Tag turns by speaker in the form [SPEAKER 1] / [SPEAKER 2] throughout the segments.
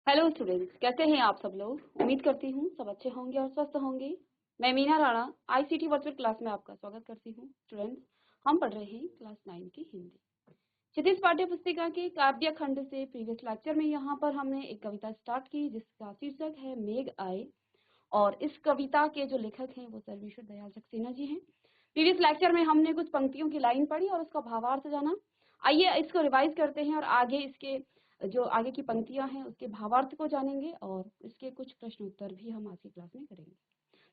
[SPEAKER 1] Hello students, कैसे हैं आप सब लोग। उम्मीद करती हूँ सब अच्छे होंगे और स्वस्थ होंगे। मैं Meena Rana ICT virtual class में आपका स्वागत करती हूँ। स्टूडेंट्स, हम पढ़ रहे हैं क्लास 9 की हिंदी क्षितिज पाठ्य पुस्तिका के काव्य खंड से। प्रीवियस लेक्चर में यहाँ पर हमने एक कविता स्टार्ट की जिसका शीर्षक है मेघ आए, और इस कविता के जो लेखक हैं वो सर्वेश्वर दयाल सक्सेना जी हैं। प्रीवियस लेक्चर में हमने कुछ पंक्तियों की लाइन पढ़ी और उसका भावार्थ जाना। आइए इसको रिवाइज करते हैं और आगे इसके जो आगे की पंक्तियां हैं उसके भावार्थ को जानेंगे और इसके कुछ प्रश्न उत्तर भी हम आज की क्लास में करेंगे।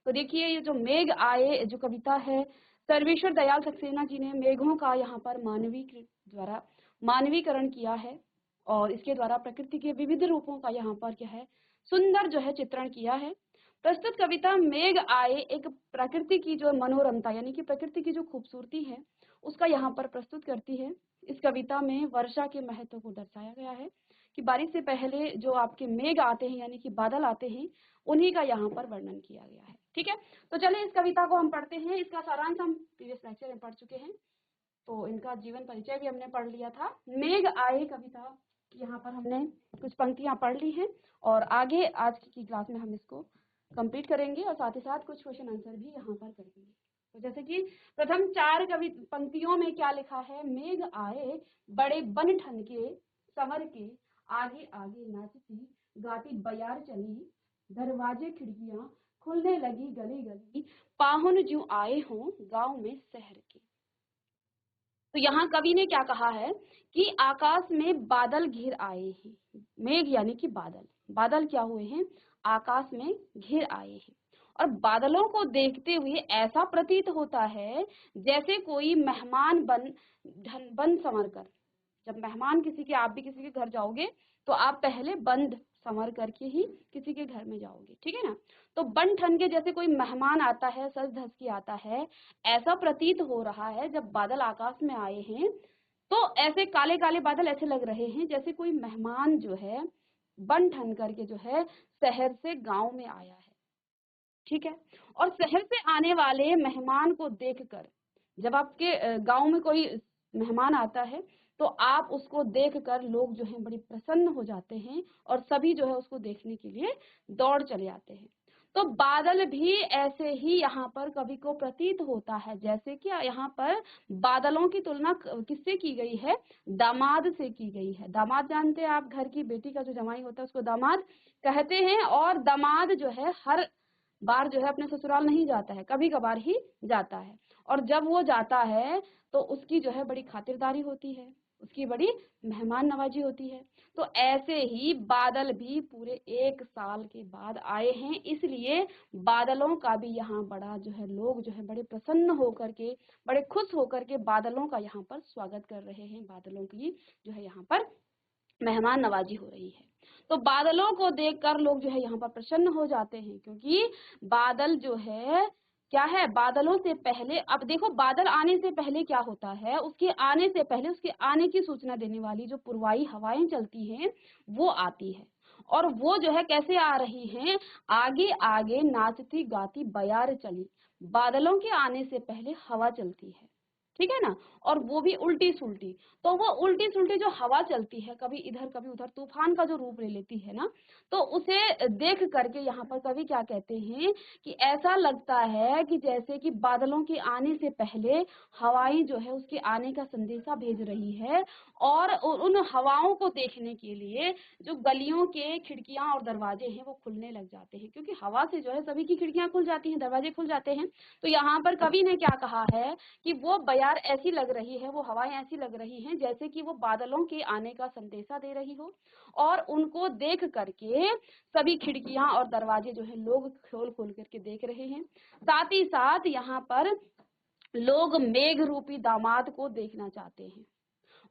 [SPEAKER 1] तो देखिए, ये जो मेघ आए जो कविता है, सर्वेश्वर दयाल सक्सेना जी ने मेघों का यहाँ पर मानवीकरण किया है और इसके द्वारा प्रकृति के विविध रूपों का यहाँ पर क्या है, सुंदर जो है चित्रण किया है। प्रस्तुत कविता मेघ आए एक प्रकृति की जो मनोरमता यानी कि प्रकृति की जो खूबसूरती है उसका यहाँ पर प्रस्तुत करती है। इस कविता में वर्षा के महत्व को दर्शाया गया है कि बारिश से पहले जो आपके मेघ आते हैं यानी कि बादल आते हैं, उन्हीं का यहाँ पर वर्णन किया गया है। ठीक है, तो चलिए इस कविता को हम पढ़ते हैं। इसका सारांश हम प्रीवियस लेक्चर में पढ़ चुके हैं, तो इनका जीवन परिचय भी हमने पढ़ लिया था। मेघ आए कविता यहाँ पर हमने कुछ पंक्तियां पढ़ ली हैं और आगे आज की क्लास में हम इसको कंप्लीट करेंगे और साथ ही साथ कुछ क्वेश्चन आंसर भी यहाँ पर करेंगे। तो जैसे कि प्रथम चार पंक्तियों में क्या लिखा है, मेघ आए बड़े बन ठन के संवर के, आगे आगे नाचती गाती बयार चली, दरवाजे खिड़कियां खुलने लगी गली गली, पाहुन ज्यों आए हों गांव में शहर के। तो यहाँ कवि ने क्या कहा है कि आकाश में बादल घिर आए हैं। मेघ यानी कि बादल, बादल क्या हुए हैं, आकाश में घिर आए हैं। और बादलों को देखते हुए ऐसा प्रतीत होता है जैसे कोई मेहमान बन संवर कर। जब मेहमान किसी के, आप भी किसी के घर जाओगे तो आप पहले बंद संवर करके ही किसी के घर में जाओगे, ठीक है ना। तो बन ठन के जैसे कोई मेहमान आता है, सज धज के आता है, ऐसा प्रतीत हो रहा है जब बादल आकाश में आए हैं। तो ऐसे काले काले बादल ऐसे लग रहे हैं जैसे कोई मेहमान जो है बन ठन करके जो है शहर से गांव में आया है। ठीक है, और शहर से आने वाले मेहमान को देखकर, जब आपके गांव में कोई मेहमान आता है तो आप उसको देखकर लोग जो है बड़ी प्रसन्न हो जाते हैं और सभी जो है उसको देखने के लिए दौड़ चले आते हैं। तो बादल भी ऐसे ही यहाँ पर कवि को प्रतीत होता है, जैसे कि यहाँ पर बादलों की तुलना किससे की गई है, दामाद से की गई है। दामाद जानते हैं आप, घर की बेटी का जो जमाई होता है उसको दामाद कहते हैं। और दामाद जो है हर बार जो है अपने ससुराल नहीं जाता है, कभी कभार ही जाता है। और जब वो जाता है तो उसकी जो है बड़ी खातिरदारी होती है, उसकी बड़ी मेहमान नवाजी होती है। तो ऐसे ही बादल भी पूरे एक साल के बाद आए हैं, इसलिए बादलों का भी यहाँ बड़ा जो है लोग जो है बड़े प्रसन्न होकर के, बड़े खुश होकर के बादलों का यहाँ पर स्वागत कर रहे हैं। बादलों की जो है यहाँ पर मेहमान नवाजी हो रही है। तो बादलों को देखकर लोग जो है यहाँ पर प्रसन्न हो जाते हैं, क्योंकि बादल जो है क्या है, बादलों से पहले, अब देखो बादल आने से पहले क्या होता है, उसके आने से पहले उसके आने की सूचना देने वाली जो पूर्वाई हवाएं चलती हैं वो आती है। और वो जो है कैसे आ रही हैं, आगे आगे नाचती गाती बयार चली। बादलों के आने से पहले हवा चलती है, ठीक है ना, और वो भी उल्टी सुल्टी। तो वो उल्टी सुल्टी जो हवा चलती है, कभी इधर कभी उधर, तूफान का जो रूप ले लेती है ना, तो उसे देख करके यहाँ पर कवि क्या कहते हैं कि ऐसा लगता है कि जैसे कि बादलों के आने से पहले हवाएं जो है उसके आने का संदेशा भेज रही है। और उन हवाओं को देखने के लिए जो गलियों के खिड़कियां और दरवाजे हैं वो खुलने लग जाते हैं, क्योंकि हवा से जो है सभी की खिड़कियां खुल जाती हैं, दरवाजे खुल जाते हैं। तो यहाँ पर कवि ने क्या कहा है कि वो बयार ऐसी लग रही है, वो हवाएं ऐसी लग रही हैं जैसे कि वो बादलों के आने का संदेशा दे रही हो। और उनको देख करके सभी खिड़कियां और दरवाजे जो है लोग खोल खोल करके देख रहे हैं। साथ ही साथ यहाँ पर लोग मेघ रूपी दामाद को देखना चाहते हैं।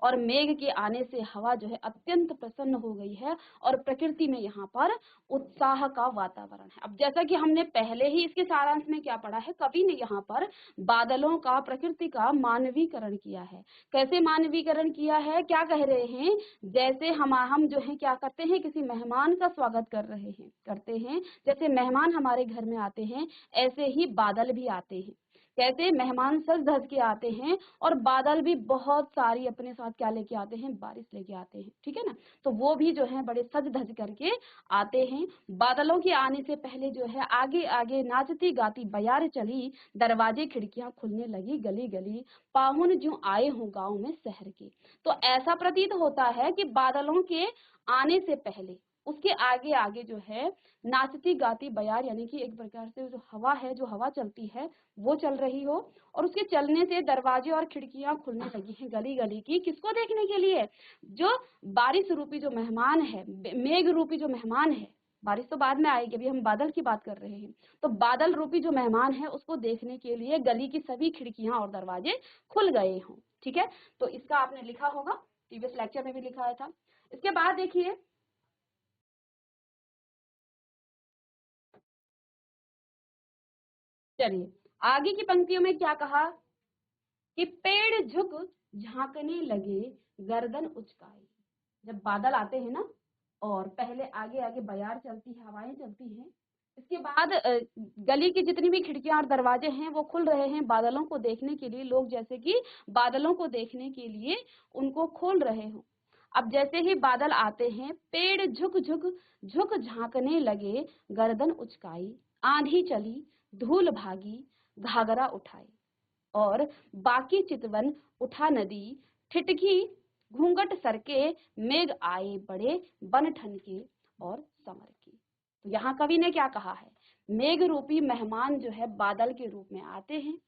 [SPEAKER 1] और मेघ के आने से हवा जो है अत्यंत प्रसन्न हो गई है और प्रकृति में यहाँ पर उत्साह का वातावरण है। अब जैसा कि हमने पहले ही इसके सारांश में क्या पढ़ा है, कवि ने यहाँ पर बादलों का, प्रकृति का मानवीकरण किया है। कैसे मानवीकरण किया है, क्या कह रहे हैं, जैसे हम जो है क्या करते हैं, किसी मेहमान का स्वागत कर रहे हैं, करते हैं, जैसे मेहमान हमारे घर में आते हैं ऐसे ही बादल भी आते हैं। कैसे मेहमान सज धज के आते हैं और बादल भी बहुत सारी अपने साथ क्या लेके आते हैं, बारिश लेके आते हैं, ठीक है ना। तो वो भी जो है बड़े सज धज करके आते हैं। बादलों के आने से पहले जो है आगे आगे नाचती गाती बयार चली, दरवाजे खिड़कियां खुलने लगी गली गली, पाहुन ज्यों आए हों गांव में शहर के। तो ऐसा प्रतीत होता है कि बादलों के आने से पहले उसके आगे आगे जो है नाचती गाती बयार, यानी कि एक प्रकार से जो हवा है, जो हवा चलती है वो चल रही हो, और उसके चलने से दरवाजे और खिड़कियां खुलने लगी हैं गली गली की। किसको देखने के लिए? जो बारिश रूपी जो मेहमान है, मेघ रूपी जो मेहमान है, बारिश तो बाद में आएगी, अभी हम बादल की बात कर रहे हैं। तो बादल रूपी जो मेहमान है उसको देखने के लिए गली की सभी खिड़कियां और दरवाजे खुल गए हों, ठीक है। तो इसका आपने लिखा होगा, प्रीवियस लेक्चर में भी लिखा था। इसके बाद देखिए, चलिए आगे की पंक्तियों में क्या कहा कि पेड़ झुक झांकने लगे, गर्दन उचकाए। जब बादल आते हैं ना, और पहले आगे आगे बयार चलती है, हवाएं चलती हैं, इसके बाद गली की जितनी भी खिड़कियां और दरवाजे हैं वो खुल रहे हैं बादलों को देखने के लिए। लोग जैसे कि बादलों को देखने के लिए उनको खोल रहे हो। अब जैसे ही बादल आते हैं, पेड़ झुक झुक झुक झांकने लगे, गर्दन उचकाई, आंधी चली, धूल भागी, घाघरा उठाई, और बाकी चितवन उठा नदी, ठिठकी घूंघट सरके, मेघ आए बड़े बन ठनके और समर की। तो यहाँ कवि ने क्या कहा है, मेघ रूपी मेहमान जो है बादल के रूप में आते हैं,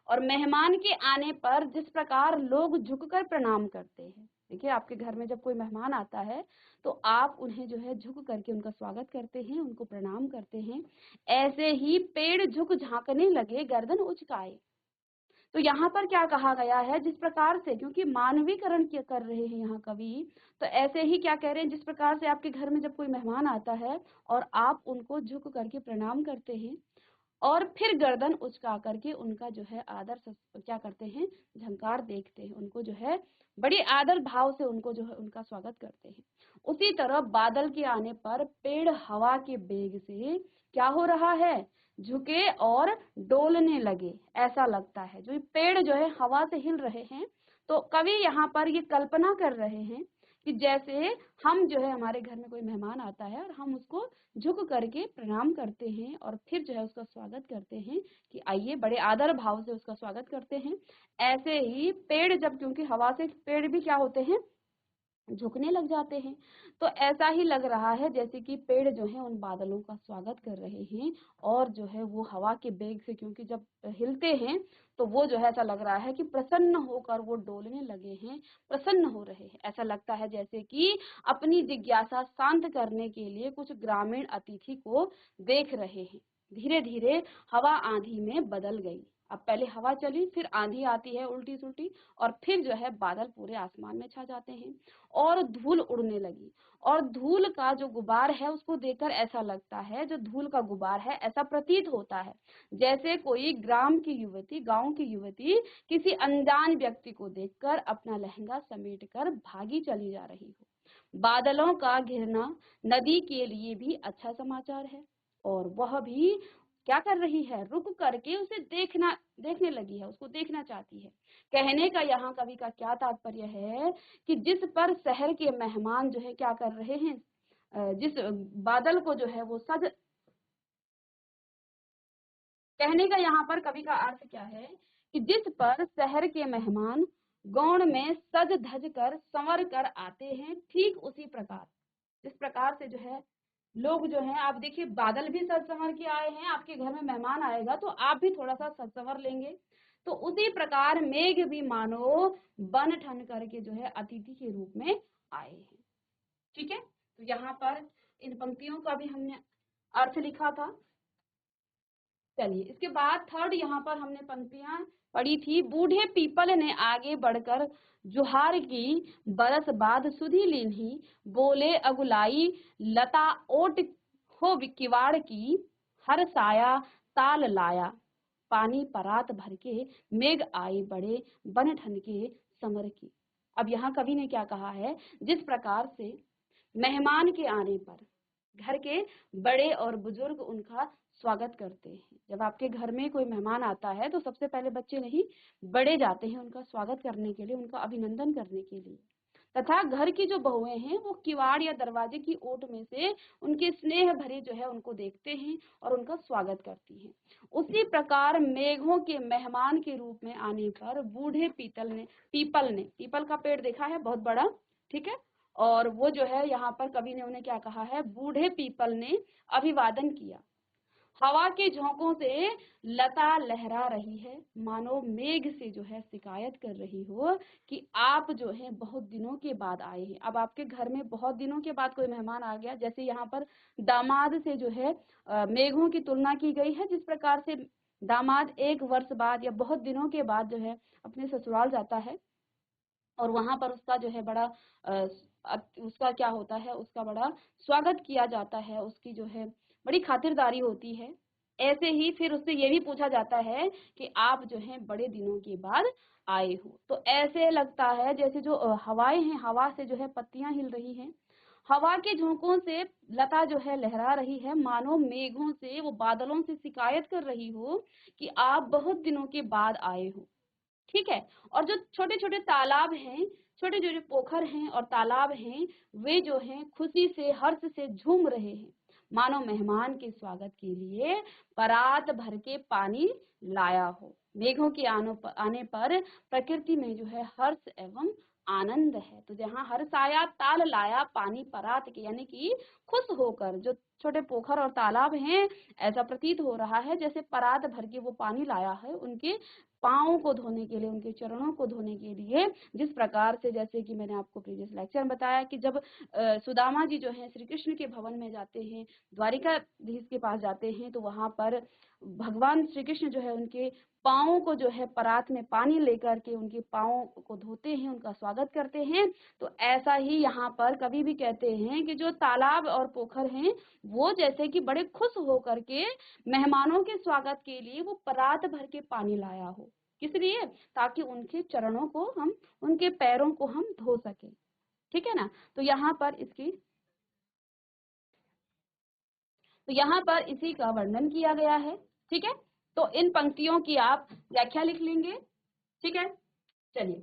[SPEAKER 1] और मेहमान के आने पर जिस प्रकार लोग झुककर प्रणाम करते हैं। देखिए आपके घर में जब कोई मेहमान आता है तो आप उन्हें जो है झुक करके उनका स्वागत करते हैं, उनको प्रणाम करते हैं। ऐसे ही पेड़ झुक झांकने लगे, गर्दन उचकाए। तो यहाँ पर क्या कहा गया है, जिस प्रकार से, क्योंकि मानवीकरण क्या कर रहे हैं यहाँ कवि, तो ऐसे ही क्या कह रहे हैं, जिस प्रकार से आपके घर में जब कोई मेहमान आता है और आप उनको झुक करके प्रणाम करते हैं और फिर गर्दन उचका करके उनका जो है आदर क्या करते हैं, झंकार देखते हैं, उनको जो है बड़ी आदर भाव से उनको जो है उनका स्वागत करते हैं। उसी तरह बादल के आने पर पेड़ हवा के बेग से क्या हो रहा है, झुके और डोलने लगे। ऐसा लगता है जो पेड़ जो है हवा से हिल रहे हैं। तो कवि यहाँ पर ये कल्पना कर रहे हैं कि जैसे हम जो है, हमारे घर में कोई मेहमान आता है और हम उसको झुक करके प्रणाम करते हैं और फिर जो है उसका स्वागत करते हैं कि आइए, बड़े आदर भाव से उसका स्वागत करते हैं। ऐसे ही पेड़ जब, क्योंकि हवा से पेड़ भी क्या होते हैं, झुकने लग जाते हैं। तो ऐसा ही लग रहा है जैसे कि पेड़ जो है उन बादलों का स्वागत कर रहे हैं, और जो है वो हवा के बेग से, क्योंकि जब हिलते हैं तो वो जो है ऐसा लग रहा है कि प्रसन्न होकर वो डोलने लगे हैं, प्रसन्न हो रहे हैं। ऐसा लगता है जैसे कि अपनी जिज्ञासा शांत करने के लिए कुछ ग्रामीण अतिथि को देख रहे हैं। धीरे धीरे हवा आंधी में बदल गई। अब पहले हवा चली, फिर आंधी आती है उल्टी सुल्टी, और फिर जो है बादल पूरे आसमान में छा जाते हैं और धूल उड़ने लगी। और धूल का जो गुबार है उसको देखकर ऐसा लगता है, जो धूल का गुबार है, ऐसा प्रतीत होता है जैसे कोई ग्राम की युवती, गांव की युवती किसी अनजान व्यक्ति को देखकर अपना लहंगा समेटकर भागी चली जा रही हो। बादलों का घिरना नदी के लिए भी अच्छा समाचार है, और वह भी क्या कर रही है, रुक करके उसे देखने लगी है, उसको देखना चाहती है। कहने का यहाँ कवि का क्या तात्पर्य है कि जिस पर शहर के मेहमान जो है क्या कर रहे हैं, जिस बादल को जो है वो सज, कहने का यहाँ पर कवि का अर्थ क्या है कि जिस पर शहर के मेहमान गौण में सज धज कर संवर कर आते हैं, ठीक उसी प्रकार, जिस प्रकार से जो है लोग जो हैं, आप देखिए बादल भी सज संवर के आए हैं, आपके घर में मेहमान आएगा तो आप भी थोड़ा सा सज संवर लेंगे। तो उसी प्रकार मेघ भी मानो बन ठन करके जो है अतिथि के रूप में आए हैं, ठीक है। तो यहाँ पर इन पंक्तियों का भी हमने अर्थ लिखा था। चलिए इसके बाद थर्ड यहाँ पर हमने पंक्तियां पढ़ी थी। बूढ़े पीपल ने आगे बढ़कर जुहार की, बरस बाद सुधी लीन्ही, बोले अगुलाई लता ओट हो किवाड़ की, हर साया ताल लाया, पानी परात भर के, मेघ आए बड़े बन ठन के समर की। अब यहाँ कवि ने क्या कहा है, जिस प्रकार से मेहमान के आने पर घर के बड़े और बुजुर्ग उनका स्वागत करते हैं। जब आपके घर में कोई मेहमान आता है तो सबसे पहले बच्चे नहीं, बड़े जाते हैं उनका स्वागत करने के लिए, उनका अभिनंदन करने के लिए। तथा घर की जो बहुएं हैं वो किवाड़ या दरवाजे की ओट में से उनके स्नेह भरे जो है उनको देखते हैं और उनका स्वागत करती हैं। उसी प्रकार मेघों के मेहमान के रूप में आने पर बूढ़े पीपल का पेड़ देखा है, बहुत बड़ा, ठीक है। और वो जो है यहाँ पर कवि ने उन्हें क्या कहा है, बूढ़े पीपल ने अभिवादन किया। हवा के झोंकों से लता लहरा रही है, मानो मेघ से जो है शिकायत कर रही हो कि आप जो है बहुत दिनों के बाद आए हैं। अब आपके घर में बहुत दिनों के बाद कोई मेहमान आ गया, जैसे यहाँ पर दामाद से जो है मेघों की तुलना की गई है, जिस प्रकार से दामाद 1 वर्ष बाद या बहुत दिनों के बाद जो है अपने ससुराल जाता है और वहां पर उसका जो है बड़ा उसका क्या होता है, उसका बड़ा स्वागत किया जाता है, उसकी जो है बड़ी खातिरदारी होती है। ऐसे ही फिर उससे ये भी पूछा जाता है कि आप जो है बड़े दिनों के बाद आए हो। तो ऐसे लगता है जैसे जो हवाएं हैं, हवा से जो है पत्तियां हिल रही हैं, हवा के झोंकों से लता जो है लहरा रही है, मानो मेघों से, वो बादलों से शिकायत कर रही हो कि आप बहुत दिनों के बाद आए हो, ठीक है। और जो छोटे छोटे तालाब हैं, छोटे छोटे पोखर हैं और तालाब हैं, वे जो हैं खुशी से हर्ष से झूम रहे हैं, मानो मेहमान के स्वागत के लिए परात भर के पानी लाया हो। मेघों के आने पर प्रकृति में जो है हर्ष एवं आनंद है। तो जहाँ हर्ष आया, ताल लाया पानी परात के, यानी कि खुश होकर जो छोटे पोखर और तालाब हैं, ऐसा प्रतीत हो रहा है जैसे परात भर के वो पानी लाया है उनके पाँव को धोने के लिए, उनके चरणों को धोने के लिए। जिस प्रकार से, जैसे कि मैंने आपको प्रीवियस लेक्चर में बताया कि जब सुदामा जी जो हैं श्री कृष्ण के भवन में जाते हैं, द्वारिकाधीश के पास जाते हैं, तो वहां पर भगवान श्री कृष्ण जो है उनके पाँव को जो है परात में पानी लेकर के उनके पाँव को धोते हैं, उनका स्वागत करते हैं। तो ऐसा ही यहाँ पर कवि भी कहते हैं कि जो तालाब और पोखर हैं वो जैसे कि बड़े खुश होकर के मेहमानों के स्वागत के लिए वो परात भर के पानी लाया हो। किस लिए? ताकि उनके चरणों को हम, उनके पैरों को हम धो सके, ठीक है ना। तो यहाँ पर इसी का वर्णन किया गया है, ठीक है। तो इन पंक्तियों की आप व्याख्या लिख लेंगे, ठीक है। चलिए,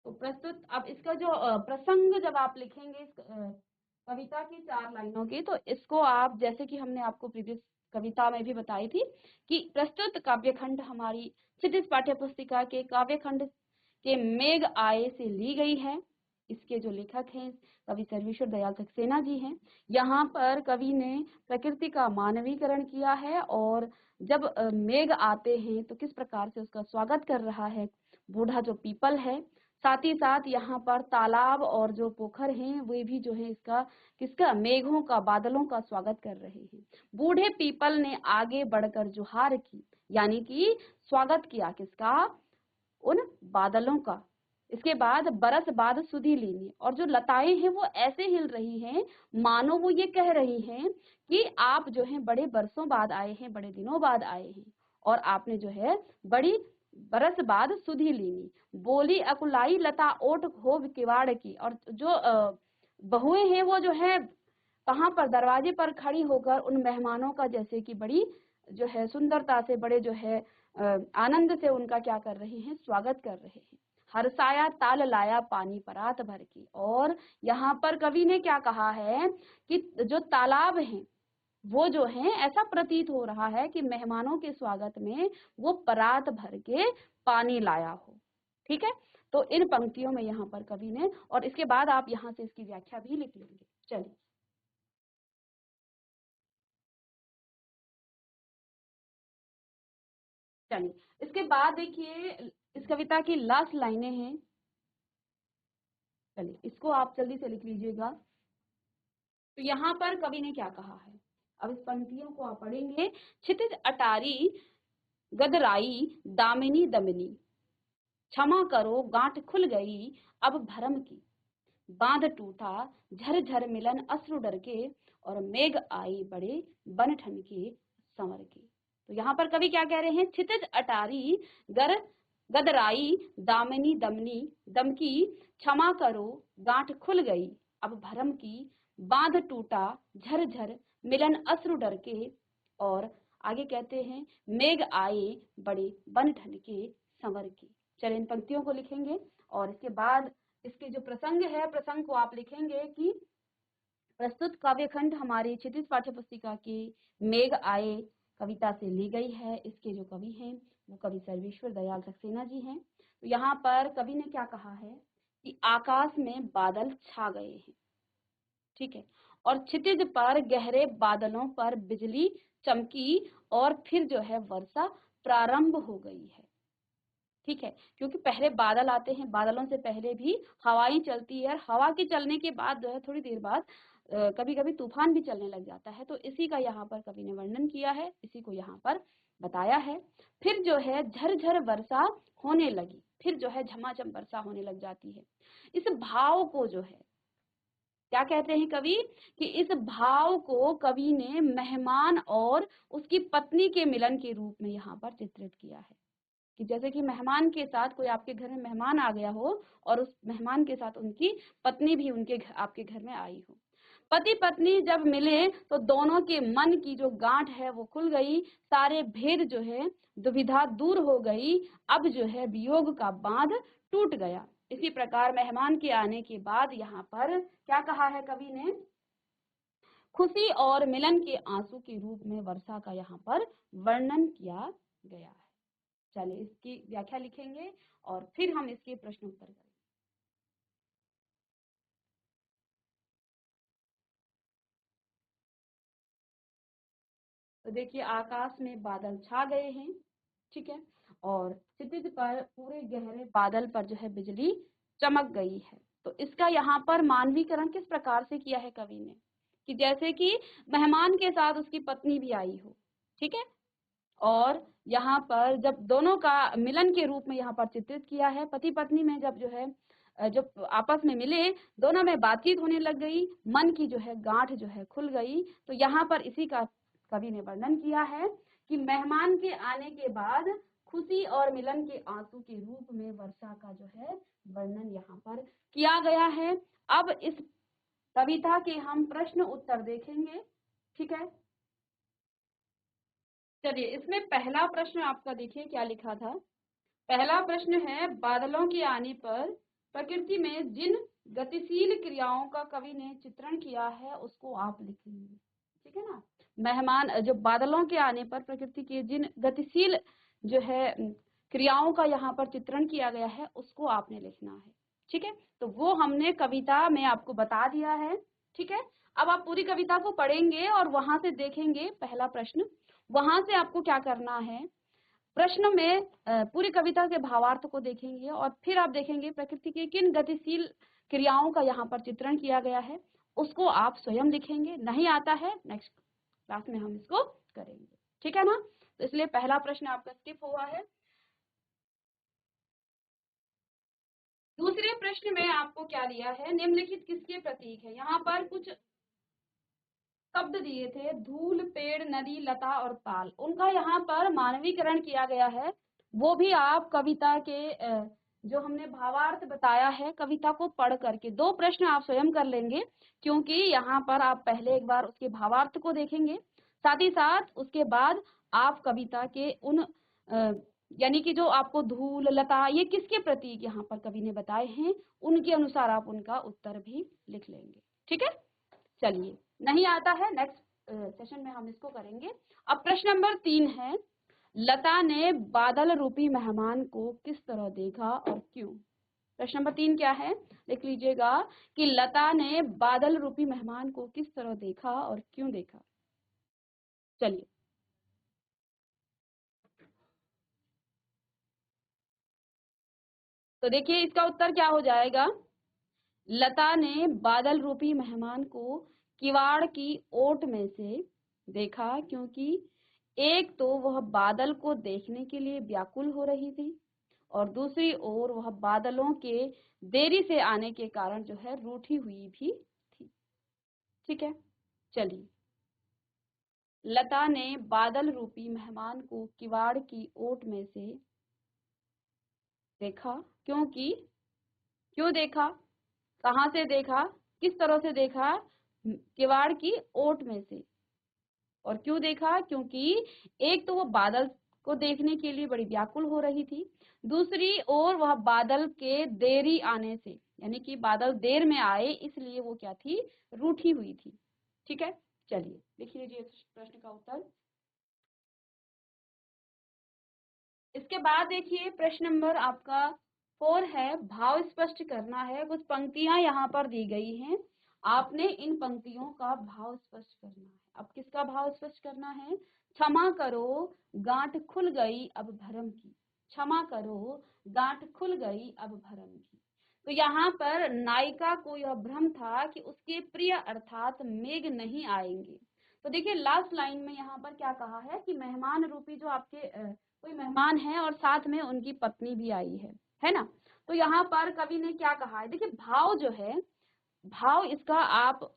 [SPEAKER 1] तो प्रस्तुत अब इसका जो प्रसंग जब आप लिखेंगे इस कविता की 4 लाइनों की, तो इसको आप, जैसे कि हमने आपको प्रीवियस कविता में भी बताई थी कि प्रस्तुत काव्यखंड हमारी क्षितिज पाठ्य पुस्तिका के काव्यखंड के मेघ आए से ली गई है। इसके जो लेखक हैं कवि सर्वेश्वर दयाल सक्सेना जी हैं। यहाँ पर कवि ने प्रकृति का मानवीकरण किया है और जब मेघ आते हैं तो किस प्रकार से उसका स्वागत कर रहा है बूढ़ा जो पीपल है। साथ ही साथ यहाँ पर तालाब और जो पोखर हैं वे भी जो है इसका, किसका, मेघों का, बादलों का स्वागत कर रहे हैं। बूढ़े पीपल ने आगे बढ़कर जुहार की, यानी कि स्वागत किया किसका, उन बादलों का। इसके बाद बरस बाद सुधी लीनी, और जो लताएं हैं वो ऐसे हिल रही हैं मानो वो ये कह रही हैं कि आप जो है बड़े बरसों बाद आए हैं, बड़े दिनों बाद आए हैं और आपने जो है बड़ी बरस बाद सुधी लीनी। बोली अकुलाई लता ओट हो किवाड़ की, और जो बहुएं हैं वो जो है कहाँ पर, दरवाजे पर खड़ी होकर उन मेहमानों का जैसे कि बड़ी जो है सुंदरता से, बड़े जो है आनंद से उनका क्या कर रहे हैं, स्वागत कर रहे हैं। हरसाया ताल लाया पानी परात भर की। और यहाँ पर कवि ने क्या कहा है कि जो तालाब हैं वो जो है, ऐसा प्रतीत हो रहा है कि मेहमानों के स्वागत में वो परात भर के पानी लाया हो, ठीक है। तो इन पंक्तियों में यहाँ पर कवि ने, और इसके बाद आप यहाँ से इसकी व्याख्या भी लिख लेंगे। चलिए, इसके बाद देखिए इस कविता की लास्ट लाइनें हैं। चलिए, इसको आप जल्दी से लिख लीजिएगा। तो यहाँ पर कवि ने क्या कहा है, अब इस पंक्तियों को आप पढ़ेंगे। क्षितिज अटारी गदराई दामिनी दमिनी, क्षमा करो गांठ खुल गई अब भरम की, बांध टूटा झर मिलन अश्रु डर के, और मेघ आई बड़े बन ठन के संवर के। तो यहाँ पर कवि क्या कह रहे हैं, क्षितिज अटारी गर गदराई दामिनी दमनी दमकी, क्षमा करो गांठ खुल गई, अब भरम की बांध टूटा झरझर, मिलन अश्रु डर के। और आगे कहते हैं मेघ आए बड़े बन ठन के संवर के। चलिए इन पंक्तियों को लिखेंगे और इसके बाद इसके जो प्रसंग है प्रसंग को आप लिखेंगे कि प्रस्तुत काव्यखंड हमारी क्षितिज पाठ्यपुस्तिका की मेघ आए कविता से ली गई है। इसके जो कवि हैं वो कवि सर्वेश्वर दयाल सक्सेना जी हैं। तो यहाँ पर कवि ने क्या कहा है कि आकाश में बादल छा गए हैं, ठीक है, और क्षितिज पर गहरे बादलों पर बिजली चमकी और फिर जो है वर्षा प्रारंभ हो गई है, ठीक है, क्योंकि पहले बादल आते हैं, बादलों से पहले भी हवाएं चलती है और हवा के चलने के बाद जो है थोड़ी देर बाद कभी कभी तूफान भी चलने लग जाता है। तो इसी का यहाँ पर कवि ने वर्णन किया है, इसी को यहाँ पर बताया है। फिर जो है झरझर वर्षा होने लगी, फिर जो है झमाझम वर्षा होने लग जाती है। इस भाव को जो है क्या कहते हैं कवि कि इस भाव को कवि ने मेहमान और उसकी पत्नी के मिलन के रूप में यहाँ पर चित्रित किया है। कि जैसे कि मेहमान के साथ कोई आपके घर में मेहमान आ गया हो और उस मेहमान के साथ उनकी पत्नी भी आपके घर में आई हो। पति पत्नी जब मिले तो दोनों के मन की जो गांठ है वो खुल गई, सारे भेद जो है दुविधा दूर हो गई, अब जो है वियोग का बांध टूट गया। इसी प्रकार मेहमान के आने के बाद यहाँ पर क्या कहा है कवि ने, खुशी और मिलन के आंसू के रूप में वर्षा का यहाँ पर वर्णन किया गया है। चलिए इसकी व्याख्या लिखेंगे और फिर हम इसके प्रश्न उत्तर करेंगे। तो देखिए आकाश में बादल छा गए हैं, ठीक है, और क्षितिज पर पूरे गहरे बादल पर जो है बिजली चमक गई है। तो इसका यहाँ पर मानवीकरण किस प्रकार से किया है कवि ने कि जैसे कि मेहमान के साथ उसकी पत्नी भी आई हो, ठीक है, और यहाँ पर जब दोनों का मिलन के रूप में यहाँ पर चित्रित किया है, पति पत्नी में जब जो है जब आपस में मिले, दोनों में बातचीत होने लग गई, मन की जो है गांठ जो है खुल गई। तो यहाँ पर इसी का कवि ने वर्णन किया है कि मेहमान के आने के बाद खुशी और मिलन के आंसू के रूप में वर्षा का जो है वर्णन यहाँ पर किया गया है। अब इस कविता के हम प्रश्न उत्तर देखेंगे, ठीक है। चलिए इसमें पहला प्रश्न आपका देखिए क्या लिखा था। पहला प्रश्न है बादलों के आने पर प्रकृति में जिन गतिशील क्रियाओं का कवि ने चित्रण किया है उसको आप लिखेंगे, ठीक है ना। मेहमान जो बादलों के आने पर प्रकृति के जिन गतिशील जो है क्रियाओं का यहाँ पर चित्रण किया गया है उसको आपने लिखना है, ठीक है। तो वो हमने कविता में आपको बता दिया है, ठीक है। अब आप पूरी कविता को पढ़ेंगे और वहां से देखेंगे पहला प्रश्न, वहां से आपको क्या करना है, प्रश्न में पूरी कविता के भावार्थ को देखेंगे और फिर आप देखेंगे प्रकृति की किन गतिशील क्रियाओं का यहाँ पर चित्रण किया गया है उसको आप स्वयं लिखेंगे। नहीं आता है नेक्स्ट क्लास में हम इसको करेंगे, ठीक है ना। तो इसलिए पहला प्रश्न आपका स्किप हुआ है। दूसरे प्रश्न में आपको क्या दिया है, निम्नलिखित किसके प्रतीक है। यहाँ पर कुछ शब्द दिए थे, धूल पेड़ नदी लता और ताल, उनका यहाँ पर मानवीकरण किया गया है। वो भी आप कविता के जो हमने भावार्थ बताया है कविता को पढ़ करके दो प्रश्न आप स्वयं कर लेंगे, क्योंकि यहाँ पर आप पहले एक बार उसके भावार्थ को देखेंगे, साथ ही साथ उसके बाद आप कविता के उन यानी कि जो आपको धूल लता ये किसके प्रतीक यहाँ पर कवि ने बताए हैं उनके अनुसार आप उनका उत्तर भी लिख लेंगे, ठीक है। चलिए नहीं आता है नेक्स्ट सेशन में हम इसको करेंगे। अब प्रश्न नंबर 3 है, लता ने बादल रूपी मेहमान को किस तरह देखा और क्यों। प्रश्न नंबर 3 क्या है, लिख लीजिएगा कि लता ने बादल रूपी मेहमान को किस तरह देखा और क्यों देखा। चलिए तो देखिए इसका उत्तर क्या हो जाएगा, लता ने बादल रूपी मेहमान को किवाड़ की ओट में से देखा क्योंकि एक तो वह बादल को देखने के लिए व्याकुल हो रही थी और दूसरी ओर वह बादलों के देरी से आने के कारण जो है रूठी हुई भी थी, ठीक है। चलिए लता ने बादल रूपी मेहमान को किवाड़ की ओट में से देखा, क्योंकि, क्यों देखा, कहाँ से देखा, किस तरह से देखा, किवाड़ की ओट में से। और क्यों देखा, क्योंकि एक तो वो बादल को देखने के लिए बड़ी व्याकुल हो रही थी, दूसरी ओर वह बादल के देरी आने से, यानी कि बादल देर में आए इसलिए वो क्या थी, रूठी हुई थी। ठीक है, चलिए लिख लीजिए इस प्रश्न का उत्तर। इसके बाद देखिए प्रश्न नंबर आपका 4 है, भाव स्पष्ट करना है। कुछ पंक्तियां यहाँ पर दी गई हैं, आपने इन पंक्तियों का भाव स्पष्ट करना है। अब किसका भाव स्पष्ट करना है, क्षमा करो गांठ खुल गई अब भरम की, क्षमा करो गांठ खुल गई अब भरम की। तो यहाँ पर नायिका को यह भ्रम था कि उसके प्रिय अर्थात मेघ नहीं आएंगे। तो देखिए लास्ट लाइन में यहाँ पर क्या कहा है कि मेहमान रूपी जो आपके कोई मेहमान है और साथ में उनकी पत्नी भी आई है ना। तो यहाँ पर कवि ने क्या कहा है, देखिए भाव जो है, भाव इसका आप,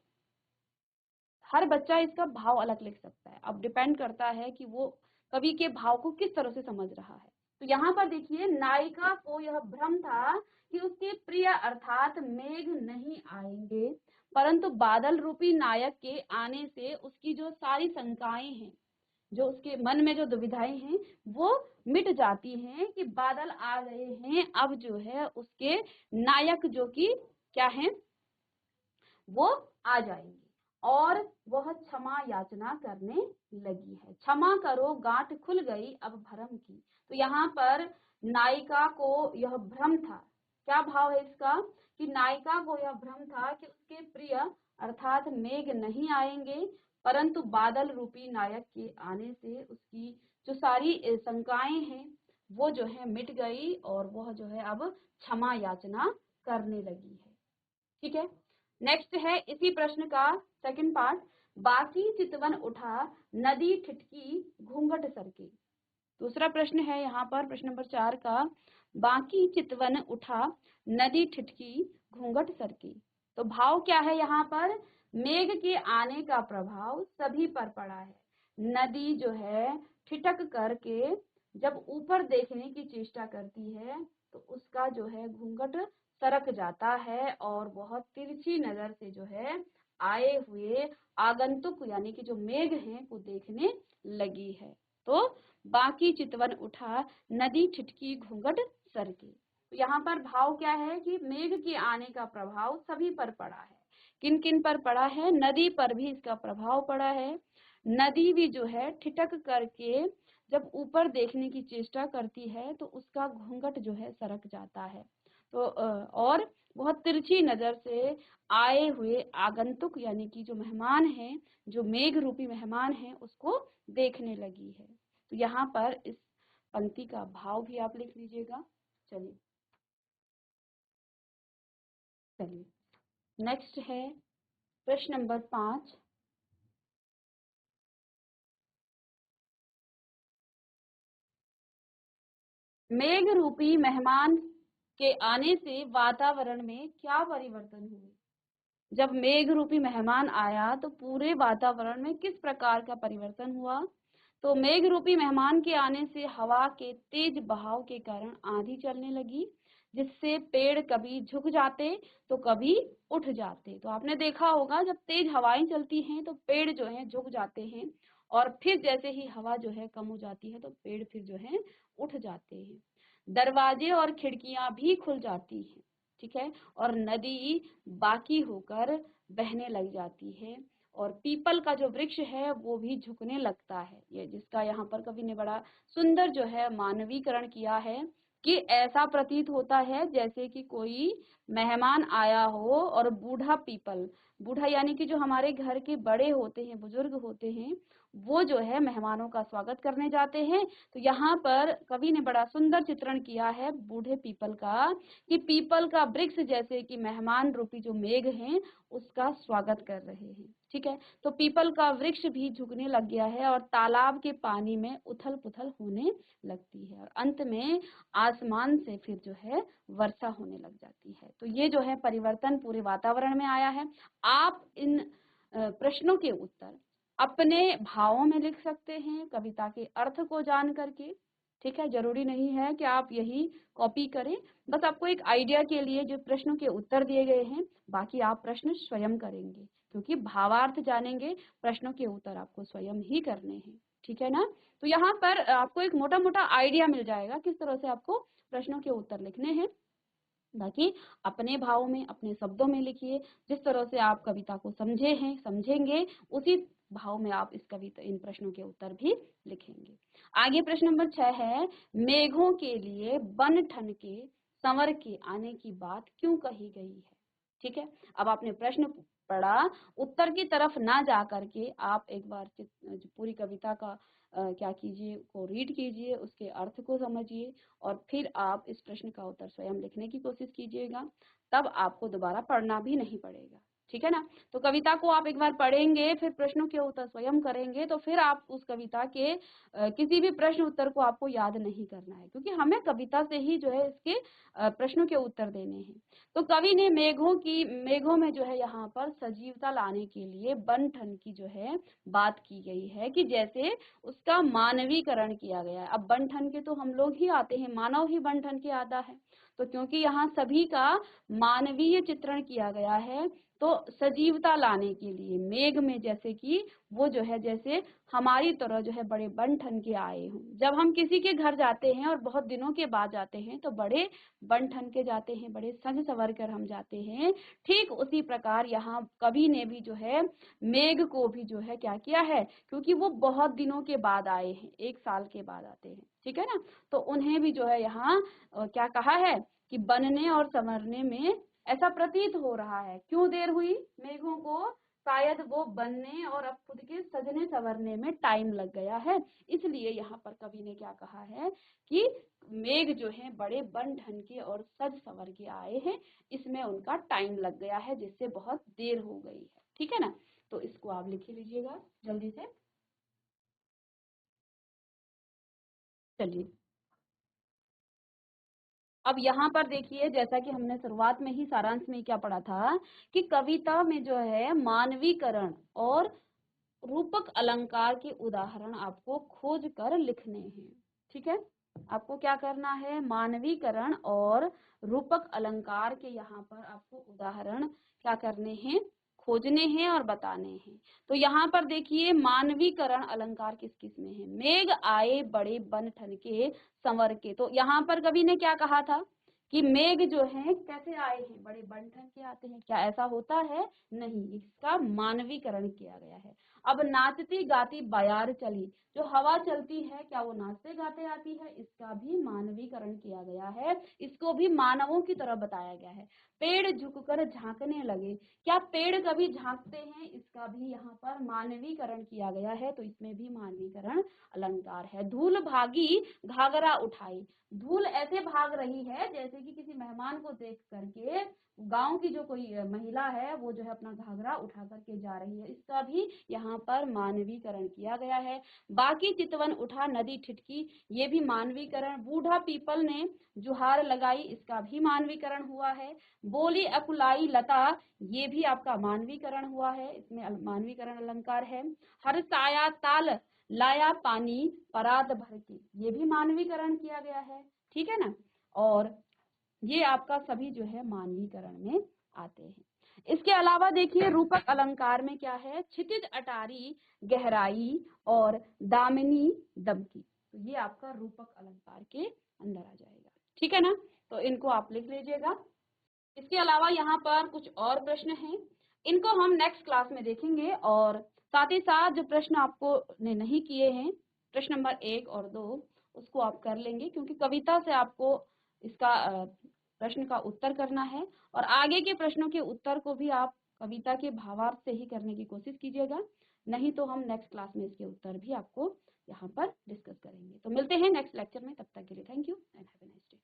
[SPEAKER 1] हर बच्चा इसका भाव अलग लिख सकता है। अब डिपेंड करता है कि वो कवि के भाव को किस तरह से समझ रहा है। तो यहाँ पर देखिए नायिका को यह भ्रम था कि उसके प्रिय अर्थात मेघ नहीं आएंगे, परंतु बादल रूपी नायक के आने से उसकी जो सारी शंकाएं हैं, जो उसके मन में जो दुविधाएं हैं वो मिट जाती हैं कि बादल आ गए हैं, अब जो है उसके नायक जो कि क्या है वो आ जाएंगे। और वह क्षमा याचना करने लगी है, क्षमा करो गांठ खुल गई अब भरम की। तो यहाँ पर नायिका को यह भ्रम था, क्या भाव है इसका, कि नायिका को यह भ्रम था कि उसके प्रिय अर्थात मेघ नहीं आएंगे, परंतु बादल रूपी नायक के आने से उसकी जो सारी शंकाएं हैं वो जो है मिट गई और वह जो है अब क्षमा याचना करने लगी है। ठीक है, नेक्स्ट है इसी प्रश्न का सेकंड पार्ट, बाकी चितवन उठा नदी ठिठकी घूंघट सरके। दूसरा प्रश्न है यहाँ पर प्रश्न नंबर 4 का, बाकी चितवन उठा नदी ठिठकी घूंघट सरके। तो भाव क्या है यहाँ पर, मेघ के आने का प्रभाव सभी पर पड़ा है। नदी जो है ठिठक करके जब ऊपर देखने की चेष्टा करती है तो उसका जो है घूंघट सरक जाता है और वह तिरछी नजर से जो है आए हुए आगंतुक यानी कि जो मेघ हैं को देखने लगी है। तो बाकी चितवन उठा नदी ठिठकी घूंघट सरके। तो यहाँ पर भाव क्या है कि मेघ के आने का प्रभाव सभी पर पड़ा है। किन किन पर पड़ा है, नदी पर भी इसका प्रभाव पड़ा है। नदी भी जो है ठिठक करके जब ऊपर देखने की चेष्टा करती है तो उसका घूंघट जो है सरक जाता है। तो और बहुत तिरछी नजर से आए हुए आगंतुक यानी कि जो मेहमान हैं, जो मेघ रूपी मेहमान हैं उसको देखने लगी है। तो यहाँ पर इस पंक्ति का भाव भी आप लिख लीजिएगा। चलिए चलिए नेक्स्ट है प्रश्न नंबर 5, मेघ रूपी मेहमान के आने से वातावरण में क्या परिवर्तन हुए। जब मेघ रूपी मेहमान आया तो पूरे वातावरण में किस प्रकार का परिवर्तन हुआ। तो मेघ रूपी मेहमान के आने से हवा के तेज बहाव के कारण आंधी चलने लगी, जिससे पेड़ कभी झुक जाते तो कभी उठ जाते। तो आपने देखा होगा जब तेज हवाएं चलती हैं तो पेड़ जो है झुक जाते हैं और फिर जैसे ही हवा जो है कम हो जाती है तो पेड़ फिर जो है उठ जाते हैं। दरवाजे और खिड़कियां भी खुल जाती हैं, ठीक है, और नदी बाकी होकर बहने लग जाती है और पीपल का जो वृक्ष है वो भी झुकने लगता है। ये जिसका यहाँ पर कवि ने बड़ा सुंदर जो है मानवीकरण किया है कि ऐसा प्रतीत होता है जैसे कि कोई मेहमान आया हो और बूढ़ा पीपल, बूढ़ा यानी कि जो हमारे घर के बड़े होते हैं, बुजुर्ग होते हैं, वो जो है मेहमानों का स्वागत करने जाते हैं। तो यहाँ पर कवि ने बड़ा सुंदर चित्रण किया है बूढ़े पीपल का, कि पीपल का वृक्ष जैसे कि मेहमान रूपी जो मेघ हैं उसका स्वागत कर रहे हैं। ठीक है, तो पीपल का वृक्ष भी झुकने लग गया है और तालाब के पानी में उथल पुथल होने लगती है और अंत में आसमान से फिर जो है वर्षा होने लग जाती है। तो ये जो है परिवर्तन पूरे वातावरण में आया है। आप इन प्रश्नों के उत्तर अपने भावों में लिख सकते हैं, कविता के अर्थ को जान करके। ठीक है, जरूरी नहीं है कि आप यही कॉपी करें, बस आपको एक आइडिया के लिए जो प्रश्नों के उत्तर दिए गए हैं, बाकी आप प्रश्न स्वयं करेंगे, क्योंकि भावार्थ जानेंगे, प्रश्नों के उत्तर आपको स्वयं ही करने हैं। ठीक है ना? तो यहाँ पर आपको एक मोटा मोटा आइडिया मिल जाएगा किस तरह से आपको प्रश्नों के उत्तर लिखने हैं। बाकी अपने भाव में, अपने शब्दों में लिखिए, जिस तरह से आप कविता को समझे हैं, समझेंगे, उसी भाव में आप इस कविता इन प्रश्नों के उत्तर भी लिखेंगे। आगे प्रश्न नंबर 6 है, मेघों के लिए बन ठन के संवर के आने की बात क्यों कही गई है? ठीक है, अब आपने प्रश्न पढ़ा, उत्तर की तरफ ना जा करके आप एक बार पूरी कविता का क्या कीजिए, को रीड कीजिए, उसके अर्थ को समझिए और फिर आप इस प्रश्न का उत्तर स्वयं लिखने की कोशिश कीजिएगा, तब आपको दोबारा पढ़ना भी नहीं पड़ेगा। ठीक है ना? तो कविता को आप एक बार पढ़ेंगे, फिर प्रश्नों के उत्तर स्वयं करेंगे, तो फिर आप उस कविता के किसी भी प्रश्न उत्तर को आपको याद नहीं करना है, क्योंकि हमें कविता से ही जो है इसके प्रश्नों के उत्तर देने हैं। तो कवि ने मेघों में जो है यहाँ पर सजीवता लाने के लिए बन ठन की जो है बात की गई है, कि जैसे उसका मानवीकरण किया गया है। अब बन ठन के तो हम लोग ही आते हैं, मानव ही बन ठन के आता है, तो क्योंकि यहाँ सभी का मानवीय चित्रण किया गया है, तो सजीवता लाने के लिए मेघ में जैसे कि वो जो है जैसे हमारी तरह जो है बड़े बन ठन के आए हों। जब हम किसी के घर जाते हैं और बहुत दिनों के बाद जाते हैं, तो बड़े बन ठन के जाते हैं, बड़े सज संवर कर हम जाते हैं। ठीक उसी प्रकार यहाँ कवि ने भी जो है मेघ को भी जो है क्या किया है, क्योंकि वो बहुत दिनों के बाद आए हैं, 1 साल के बाद आते हैं। ठीक है ना? तो उन्हें भी जो है यहाँ क्या कहा है कि बनने और संवरने में ऐसा प्रतीत हो रहा है। क्यों देर हुई मेघों को? शायद वो बनने और अब खुद के सजने संवरने में टाइम लग गया है, इसलिए यहाँ पर कवि ने क्या कहा है कि मेघ जो है बड़े बन ठन के और सज संवर के आए हैं, इसमें उनका टाइम लग गया है, जिससे बहुत देर हो गई है। ठीक है ना? तो इसको आप लिख लीजिएगा जल्दी से। चलिए, अब यहाँ पर देखिए, जैसा कि हमने शुरुआत में ही सारांश में क्या पढ़ा था कि कविता में जो है मानवीकरण और रूपक अलंकार के उदाहरण आपको खोज कर लिखने हैं। ठीक है, आपको क्या करना है, मानवीकरण और रूपक अलंकार के यहाँ पर आपको उदाहरण क्या करने हैं, खोजने हैं और बताने हैं। तो यहाँ पर देखिए, मानवीकरण अलंकार किस किस में है, मेघ आए बड़े बन ठन के संवर के। तो यहाँ पर कवि ने क्या कहा था कि मेघ जो है कैसे आए हैं, बड़े बन ठन के आते हैं। क्या ऐसा होता है? नहीं, इसका मानवीकरण किया गया है। अब नाचती गाती बयार चली, जो हवा चलती है क्या वो नाचते गाते आती है? इसका भी मानवीकरण किया गया है, इसको भी मानवों की तरह बताया गया है। पेड़ झुककर झांकने लगे, क्या पेड़ कभी झांकते हैं? इसका भी यहाँ पर मानवीकरण किया गया है, तो इसमें भी मानवीकरण अलंकार है। धूल भागी घाघरा उठाई, धूल ऐसे भाग रही है जैसे कि किसी मेहमान को देख करके गांव की जो कोई महिला है वो जो है अपना घाघरा उठा करके जा रही है, इसका भी यहाँ पर मानवीकरण किया गया है। बाकी चितवन उठा नदी ठिठकी, ये भी मानवीकरण। बूढ़ा पीपल ने जुहार लगाई, इसका भी मानवीकरण हुआ है। बोली अकुलाई लता, ये भी आपका मानवीकरण हुआ है, इसमें मानवीकरण अलंकार है। हर्षाया ताल लाया पानी परात भर के, ये भी मानवीकरण किया गया है। ठीक है ना? और ये आपका सभी जो है मानवीकरण में आते हैं। इसके अलावा देखिए, रूपक अलंकार में क्या है, क्षितिज अटारी गहराई और दामिनी दमकी, तो ये आपका रूपक अलंकार के अंदर आ जाएगा। ठीक है ना? तो इनको आप लिख लीजिएगा। इसके अलावा यहाँ पर कुछ और प्रश्न हैं, इनको हम नेक्स्ट क्लास में देखेंगे, और साथ ही साथ जो प्रश्न आपको ने नहीं किए हैं, प्रश्न नंबर 1 और 2, उसको आप कर लेंगे, क्योंकि कविता से आपको इसका प्रश्न का उत्तर करना है, और आगे के प्रश्नों के उत्तर को भी आप कविता के भावार्थ से ही करने की कोशिश कीजिएगा, नहीं तो हम नेक्स्ट क्लास में इसके उत्तर भी आपको यहाँ पर डिस्कस करेंगे। तो मिलते हैं नेक्स्ट लेक्चर में, तब तक के लिए thank you and have a nice day.